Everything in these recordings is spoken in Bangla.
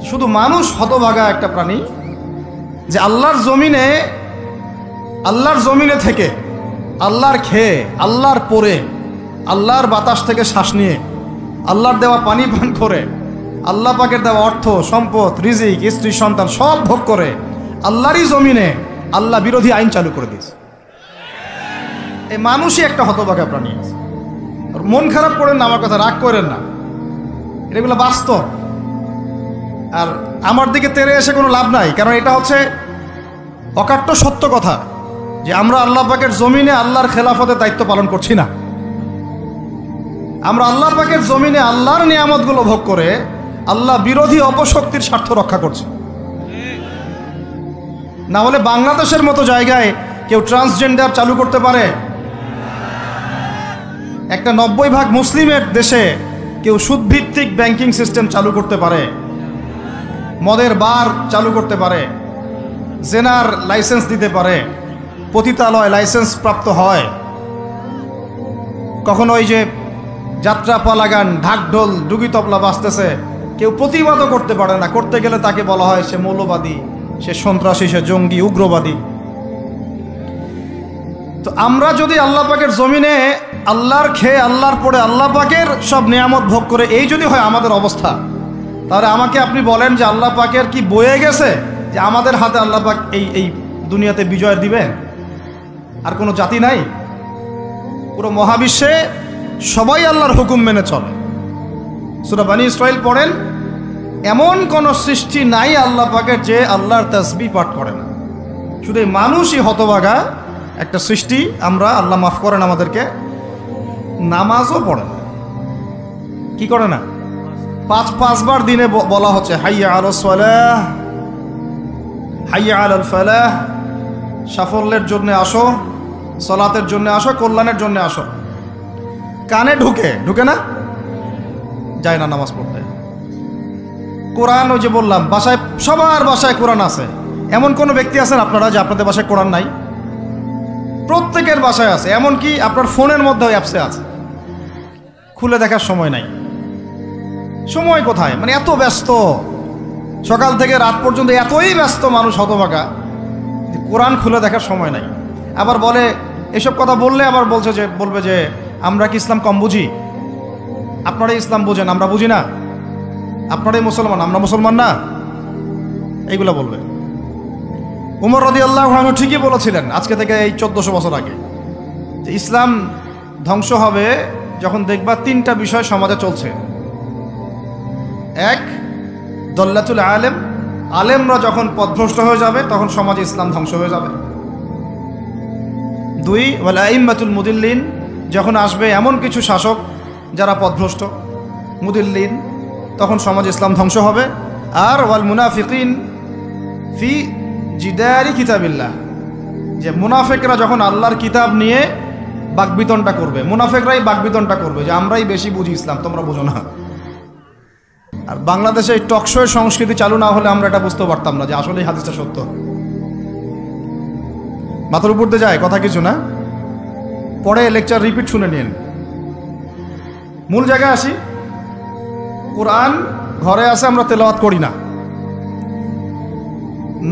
শুধু মানুষ হতভাগা একটা প্রাণী যে আল্লাহর জমিনে থেকে, আল্লাহর খেয়ে, আল্লাহর পরে, আল্লাহর বাতাস থেকে শ্বাস নিয়ে, আল্লাহর দেওয়া পানি পান করে, আল্লাহ পাকের দেওয়া অর্থ, সম্পদ, রিজিক, স্ত্রী, সন্তান সব ভোগ করে আল্লাহরই জমিনে আল্লাহ বিরোধী আইন চালু করে দিয়েছে। এই মানুষই একটা হতভাগা প্রাণী। মন খারাপ করেন না, আমার কথা রাগ করেন না, এগুলো বাস্তব। আর আমার দিকে তেড়ে এসে কোনো লাভ নাই, কারণ এটা হচ্ছে অকাট্য সত্য কথা যে আমরা আল্লাহ পাকের জমিনে আল্লাহর খেলাফতের দায়িত্ব পালন করছি না। আমরা আল্লাহ পাকের জমিনে আল্লাহর নিয়ামতগুলো ভোগ করে আল্লাহ বিরোধী অপশক্তির স্বার্থ রক্ষা করছে। না হলে বাংলাদেশের মতো জায়গায় কেউ ট্রান্সজেন্ডার চালু করতে পারে? একটা 90% মুসলিমের দেশে কেউ সুদভিত্তিক ব্যাংকিং সিস্টেম চালু করতে পারে? মদের বার চালু করতে পারে? জেনার লাইসেন্স দিতে পারে? পতিতালয় লাইসেন্স প্রাপ্ত হয়? কখনো ওই যে যাত্রা পালাগান, ঢাকঢোল, ডুগি তবলা বাজতেছে, কেউ প্রতিবাদও করতে পারে না। করতে গেলে তাকে বলা হয় সে মৌলবাদী, সে সন্ত্রাসী, সে জঙ্গি, উগ্রবাদী। তো আমরা যদি আল্লাহ পাকের জমিনে আল্লাহর খেয়ে, আল্লাহর পরে, আল্লাহ পাকের সব নিয়ামত ভোগ করে এই যদি হয় আমাদের অবস্থা, তাহলে আমাকে আপনি বলেন যে আল্লাহ পাকের কি বয়ে গেছে যে আমাদের হাতে আল্লাহ পাক এই দুনিয়াতে বিজয় দিবেন? আর কোনো জাতি নাই? পুরো মহাবিশ্বে সবাই আল্লাহর হুকুম মেনে চলে। সূরা বনী ইসরাঈল পড়েন, এমন কোন সৃষ্টি নাই আল্লাহ পাকের যে আল্লাহর তাসবিহ পাঠ করে না। শুধু এই মানুষই হতভাগা একটা সৃষ্টি। আমরা, আল্লাহ মাফ করেন আমাদেরকে, নামাজও পড়ে না। কি করে না? পাঁচবার দিনে বলা হচ্ছে হাইয়া আলাস সালাহ, হাইয়া আলাল ফালাহ, সাফল্যের জন্য আসো, সালাতের জন্য আসো, কল্যাণের জন্য আসো। কানে ঢুকে না, যায় না নামাজ পড়তে। কোরআন, ওই যে বললাম, বাসায়, সবার বাসায় কোরআন আছে। এমন কোনো ব্যক্তি আছেন আপনারা যে আপনাদের বাসায় কোরআন নাই? প্রত্যেকের বাসায় আছে। এমনকি আপনার ফোনের মধ্যে ওই অ্যাপসে আছে, খুলে দেখার সময় নাই। সময় কোথায়? মানে এত ব্যস্ত, সকাল থেকে রাত পর্যন্ত এতই ব্যস্ত মানুষ হতভাগা যে কোরআন খুলে দেখার সময় নাই। আবার বলে, এসব কথা বললে আবার বলবে যে আমরা কি ইসলাম কম বুঝি? আপনারাই ইসলাম বুঝেন, আমরা বুঝি না। আপনারাই মুসলমান, আমরা মুসলমান না, এইগুলা বলবে। উমর রাদিয়াল্লাহু আনহু ঠিকই বলেছিলেন আজকে থেকে এই 1400 বছর আগে, যে ইসলাম ধ্বংস হবে যখন দেখবা তিনটা বিষয় সমাজে চলছে। এক, দল্লাতুল আলেম, আলেমরা যখন পথভ্রষ্ট হয়ে যাবে তখন সমাজে ইসলাম ধ্বংস হয়ে যাবে। দুই, ওয়াল আইম্মাতুল মুদিল্লিন, যখন আসবে এমন কিছু শাসক যারা পথভ্রষ্ট, মুদিল্লিন, তখন সমাজে ইসলাম ধ্বংস হবে। আর ওয়াল মুনাফিকিন ফি জিদারি কিতাবিল্লাহ, যে মুনাফিকরা যখন আল্লাহর কিতাব নিয়ে বাকবিতনটা করবে, মুনাফিকরাই বাকবিতনটা করবে যে আমরাই বেশি বুঝি ইসলাম, তোমরা বুঝো না। আর বাংলাদেশে এই টকশোয়ের সংস্কৃতি চালু না হলে আমরা এটা বুঝতে পারতাম না যে আসলে এই হাদিসটা সত্য। মাথার উপর দিয়ে যায় কথা কিছু না, পরে লেকচার রিপিট শুনে নিন। মূল জায়গায় আসি। কোরআন ঘরে আসে, আমরা তেলাওয়াত করি না।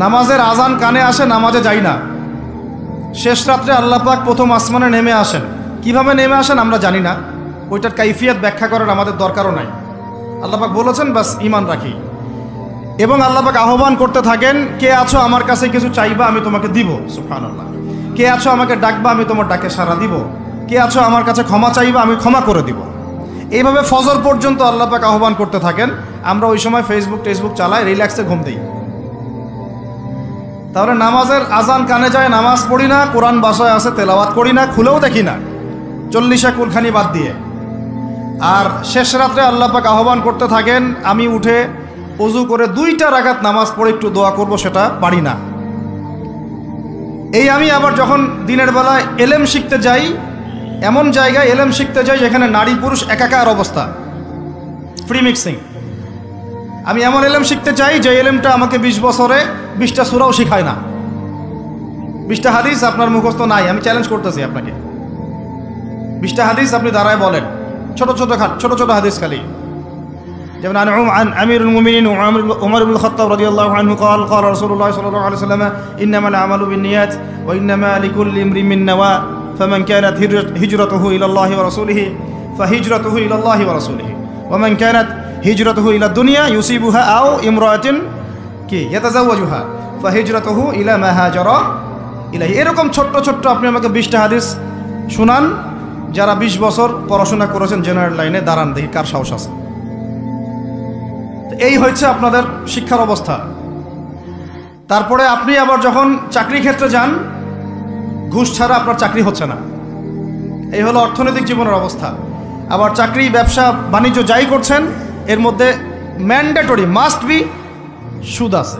নামাজের আজান কানে আসে, নামাজে যাই না। শেষ রাত্রে আল্লাহ পাক প্রথম আসমানে নেমে আসেন। কিভাবে নেমে আসেন আমরা জানি না, ওইটার কাইফিয়াত ব্যাখ্যা করার আমাদের দরকারও নাই। আল্লাহ পাক বলেছেন, বাস ঈমান রাখি। এবং আল্লাহ পাক আহ্বান করতে থাকেন, কে আছো আমার কাছে কিছু চাইবা আমি তোমাকে দিব, সুবহানাল্লাহ। কে আছো আমাকে ডাকবা আমি তোমার ডাকে সাড়া দিব। কে আছো আমার কাছে ক্ষমা চাইবা আমি ক্ষমা করে দিব। এইভাবে ফজর পর্যন্ত আল্লাহ পাক আহ্বান করতে থাকেন। আমরা ওই সময় ফেসবুক চালাই, রিল্যাক্সে ঘুম দিই। তাহলে নামাজের আজান কানে যায়, নামাজ পড়ি না, কোরআন বাসায় আছে, তেলাওয়াত করি না, খুলেও দেখি না, 40 কুলখানি বাদ দিয়ে। আর শেষ রাত্রে আল্লাহ পাক আহ্বান করতে থাকেন, আমি উঠে ওযু করে 2টা রাকাত নামাজ পড়ে একটু দোয়া করব, সেটা পারি না। এই আমি আবার যখন দিনের বেলায় এলেম শিখতে যাই, এমন জায়গায় এলেম শিখতে যাই যেখানে নারী পুরুষ একাকার অবস্থা, ফ্রি মিক্সিং। আমি এমন এলেম শিখতে চাই যে এলেমটা আমাকে 20 বছরে 20টা সূরাও শেখায় না। 20টা হাদিস আপনার মুখস্থ নাই, আমি চ্যালেঞ্জ করতেছি আপনাকে। 20টা হাদিস আপনি দাঁড়ায় বলেন, ছোট ছোট হাদিস খালি, যেমন عن أمير المؤمنين عمر بن الخطاب رضي الله عنه قال قال رسول الله صلى الله عليه وسلم إنما الأعمال بالنيات وإنما لكل امرئ ما نوى فمن كانت هجرته إلى الله ورسوله فهجرته إلى الله ورسوله ومن كانت هجرته إلى الدنيا يصيبها أو امرأة يتزوجها فهجرته إلى ما هاجر إليه এরকম ছোট্ট ছোট্ট আপনি আমাকে 20টা হাদিস শুনান যারা 20 বছর পড়াশোনা করেছেন জেনারেল লাইনে, দাঁড়ান দেখি কার সাহস আছে। এই হচ্ছে আপনাদের শিক্ষার অবস্থা। তারপরে আপনি আবার যখন চাকরি ক্ষেত্রে যান, ঘুষ ছাড়া আপনার চাকরি হচ্ছে না। এই হলো অর্থনৈতিক জীবনের অবস্থা। আবার চাকরি, ব্যবসা, বাণিজ্য যাই করছেন এর মধ্যে ম্যান্ডেটরি মাস্ট বি সুদ আছে।